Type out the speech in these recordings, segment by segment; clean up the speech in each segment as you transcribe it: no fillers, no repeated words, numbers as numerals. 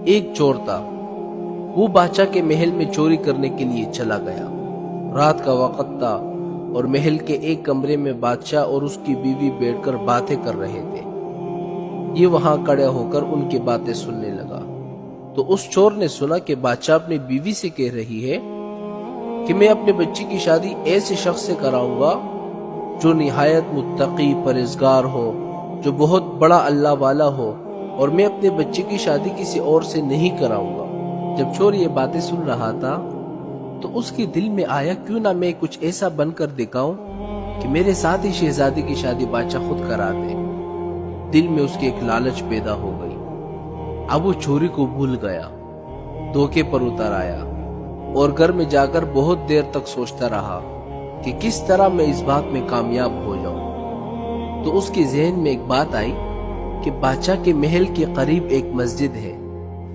ایک چور تھا، وہ بادشاہ کے محل میں چوری کرنے کے لیے چلا گیا۔ رات کا وقت تھا اور محل کے ایک کمرے میں بادشاہ اور اس کی بیوی بیٹھ کر باتیں کر رہے تھے۔ یہ وہاں کھڑا ہو کر ان کی باتیں سننے لگا تو اس چور نے سنا کہ بادشاہ اپنی بیوی سے کہہ رہی ہے کہ میں اپنے بچی کی شادی ایسے شخص سے کراؤں گا جو نہایت متقی پرہیزگار ہو، جو بہت بڑا اللہ والا ہو، اور میں اپنے بچے کی شادی کسی اور سے نہیں کراؤں گا۔ جب چور یہ باتیں سن رہا تھا تو اس کے دل میں آیا کیوں نہ میں کچھ ایسا بن کر دکھاؤں کہ میرے ساتھ ہی شہزادی کی شادی بادشاہ خود کرا دے۔ دل میں اس کے ایک لالچ پیدا ہو گئی۔ اب وہ چوری کو بھول گیا، دھوکے پر اتر آیا اور گھر میں جا کر بہت دیر تک سوچتا رہا کہ کس طرح میں اس بات میں کامیاب ہو جاؤں۔ تو اس کے ذہن میں ایک بات آئی کہ بادشاہ کے محل کے قریب ایک مسجد ہے،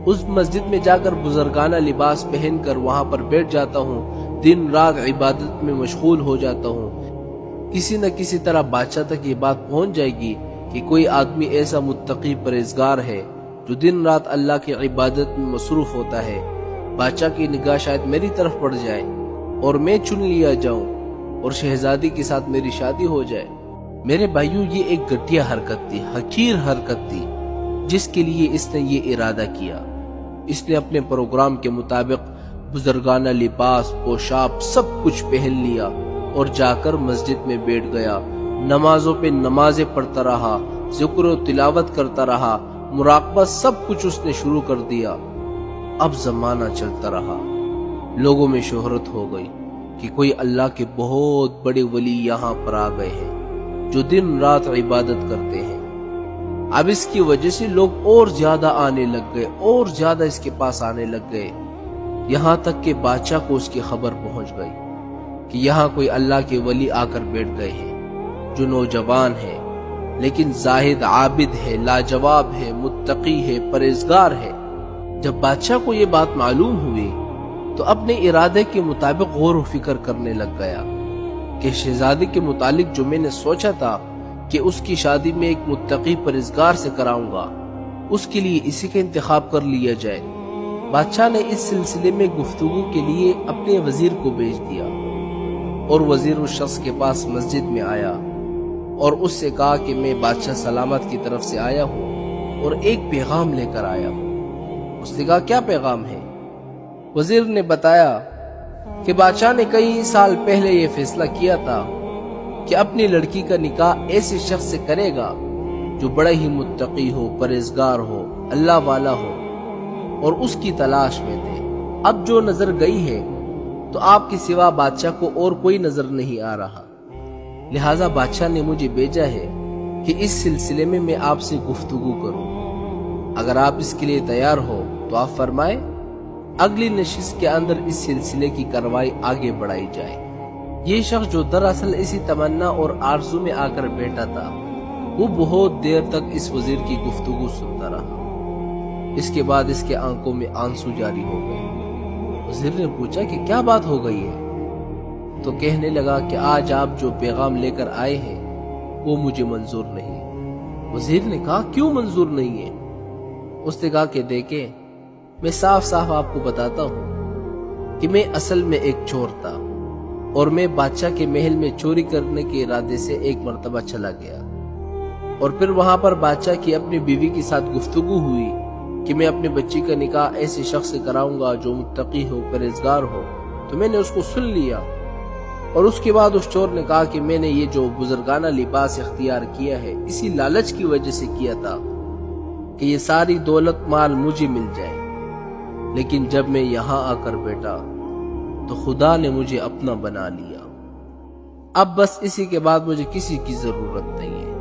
اس مسجد میں جا کر بزرگانہ لباس پہن کر وہاں پر بیٹھ جاتا ہوں، دن رات عبادت میں مشغول ہو جاتا ہوں۔ کسی نہ کسی طرح بادشاہ تک یہ بات پہنچ جائے گی کہ کوئی آدمی ایسا متقی پرہیزگار ہے جو دن رات اللہ کی عبادت میں مصروف ہوتا ہے۔ بادشاہ کی نگاہ شاید میری طرف پڑ جائے اور میں چن لیا جاؤں اور شہزادی کے ساتھ میری شادی ہو جائے۔ میرے بھائیوں، یہ ایک گھٹیا حرکت تھی، حقیر حرکت تھی، جس کے لیے اس نے یہ ارادہ کیا۔ اس نے اپنے پروگرام کے مطابق بزرگانہ لباس، پوشاک سب کچھ پہن لیا اور جا کر مسجد میں بیٹھ گیا۔ نمازوں پہ نمازیں پڑھتا رہا، ذکر و تلاوت کرتا رہا، مراقبہ سب کچھ اس نے شروع کر دیا۔ اب زمانہ چلتا رہا، لوگوں میں شہرت ہو گئی کہ کوئی اللہ کے بہت بڑے ولی یہاں پر آ گئے ہیں جو دن رات عبادت کرتے ہیں۔ اب اس کی وجہ سے لوگ اور زیادہ آنے لگ گئے، اور زیادہ اس کے پاس آنے لگ گئے، یہاں تک کہ بادشاہ کو اس کی خبر پہنچ گئی کہ یہاں کوئی اللہ کے ولی آ کر بیٹھ گئے ہیں جو نوجوان ہے لیکن زاہد عابد ہے، لاجواب ہے، متقی ہے، پرہیزگار ہے۔ جب بادشاہ کو یہ بات معلوم ہوئی تو اپنے ارادے کے مطابق غور و فکر کرنے لگ گیا کہ شہزادی کے متعلق جو میں نے سوچا تھا کہ اس کی شادی میں ایک متقی پرہیزگار سے کراؤں گا، اس کے لیے اسی کا انتخاب کر لیا جائے۔ بادشاہ نے اس سلسلے میں گفتگو کے لیے اپنے وزیر کو بھیج دیا اور وزیر اس شخص کے پاس مسجد میں آیا اور اس سے کہا کہ میں بادشاہ سلامت کی طرف سے آیا ہوں اور ایک پیغام لے کر آیا ہوں۔ اس نے کہا کیا پیغام ہے؟ وزیر نے بتایا کہ بادشاہ نے کئی سال پہلے یہ فیصلہ کیا تھا کہ اپنی لڑکی کا نکاح ایسے شخص سے کرے گا جو بڑا ہی متقی ہو، پرہیزگار ہو، اللہ والا ہو، اور اس کی تلاش میں تھے۔ اب جو نظر گئی ہے تو آپ کے سوا بادشاہ کو اور کوئی نظر نہیں آ رہا، لہٰذا بادشاہ نے مجھے بھیجا ہے کہ اس سلسلے میں آپ سے گفتگو کروں۔ اگر آپ اس کے لیے تیار ہو تو آپ فرمائیں، اگلی نشست کے اندر اس سلسلے کی کارروائی آگے بڑھائی جائے۔ یہ شخص جو دراصل اسی تمنا اور آرزو میں آ کر بیٹھا تھا، وہ بہت دیر تک اس وزیر کی گفتگو سنتا رہا۔ اس کے بعد اس کے آنکھوں میں آنسو جاری ہو گئے۔ وزیر نے پوچھا کہ کیا بات ہو گئی ہے؟ تو کہنے لگا کہ آج آپ جو پیغام لے کر آئے ہیں وہ مجھے منظور نہیں۔ وزیر نے کہا کیوں منظور نہیں ہے؟ اس نے کہا کہ دیکھیں، میں صاف صاف آپ کو بتاتا ہوں کہ میں اصل میں ایک چور تھا اور میں بادشاہ کے محل میں چوری کرنے کے ارادے سے ایک مرتبہ چلا گیا، اور پھر وہاں پر بادشاہ کی اپنی بیوی کے ساتھ گفتگو ہوئی کہ میں اپنے بچی کا نکاح ایسے شخص سے کراؤں گا جو متقی ہو، پرہیزگار ہو، تو میں نے اس کو سن لیا۔ اور اس کے بعد اس چور نے کہا کہ میں نے یہ جو بزرگانہ لباس اختیار کیا ہے اسی لالچ کی وجہ سے کیا تھا کہ یہ ساری دولت مال مجھے مل جائے، لیکن جب میں یہاں آ کر بیٹھا تو خدا نے مجھے اپنا بنا لیا۔ اب بس اسی کے بعد مجھے کسی کی ضرورت نہیں ہے۔